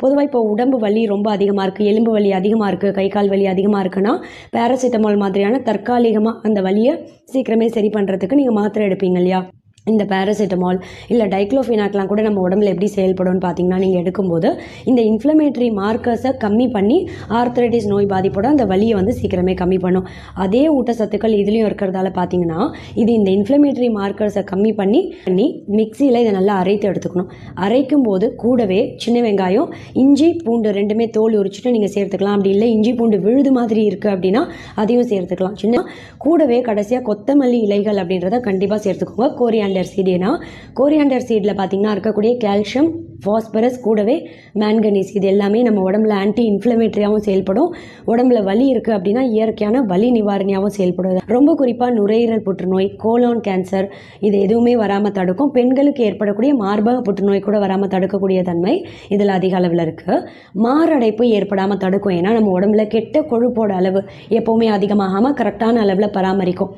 பொதுவாக இப்போ உடம்பு வலி ரொம்ப அதிகமாக இருக்குது, எலும்பு வலி அதிகமாக இருக்குது, கை கால் வலி அதிகமாக இருக்குன்னா பேராசிட்டமால் மாதிரியான தற்காலிகமாக அந்த வலியை சீக்கிரமே சரி பண்ணுறதுக்கு நீங்கள் மாத்திரை எடுப்பீங்க இல்லையா? இந்த பேராசிட்டமால் இல்லை டைக்ளோஃபினாக்லாம் கூட நம்ம உடம்புல எப்படி செயல்படும்னு பார்த்தீங்கன்னா, நீங்கள் எடுக்கும்போது இந்த இன்ஃப்ளமேட்டரி மார்க்கர்ஸை கம்மி பண்ணி ஆர்த்ரைட்டிஸ் நோய் பாதிப்போட அந்த வலியை வந்து சீக்கிரமே கம்மி பண்ணும். அதே ஊட்டச்சத்துக்கள் இதுலேயும் இருக்கிறதால பார்த்தீங்கன்னா, இது இந்த இன்ஃப்ளமேட்டரி மார்க்கர்ஸை கம்மி பண்ணி மிக்சியில் இதை நல்லா அரைத்து எடுத்துக்கணும். அரைக்கும் போது கூடவே சின்ன வெங்காயம், இஞ்சி பூண்டு ரெண்டுமே தோல் உரிச்சிட்டு நீங்கள் சேர்த்துக்கலாம். அப்படி இல்லை இஞ்சி பூண்டு விழுது மாதிரி இருக்குது அப்படின்னா அதையும் சேர்த்துக்கலாம். கூடவே கடைசியாக கொத்தமல்லி இலைகள் அப்படின்றத கண்டிப்பாக சேர்த்துக்கோங்க. கோரியாண்டர் சீடில் பார்த்தீங்கன்னா இருக்கக்கூடிய கால்சியம், ஃபாஸ்பரஸ், கூடவே மேங்கனீஸ், இது எல்லாமே நம்ம உடம்புல ஆன்டி இன்ஃப்ளமேட்டரியாகவும் செயல்படும். உடம்புல வலி இருக்குது அப்படின்னா இயற்கையான வலி நிவாரணியாகவும் செயல்படும். ரொம்ப குறிப்பாக நுரையீரல் புற்றுநோய், கோலான் கேன்சர் இது எதுவுமே வராமல் தடுக்கும். பெண்களுக்கு ஏற்படக்கூடிய மார்பக புற்றுநோய் கூட வராமல் தடுக்கக்கூடிய தன்மை இதில் அதிக அளவில் இருக்குது. மாரடைப்பு ஏற்படாமல் தடுக்கும். ஏன்னா நம்ம உடம்புல கெட்ட கொழுப்போட அளவு எப்போவுமே அதிகமாகாமல் கரெக்டான அளவில் பராமரிக்கும்.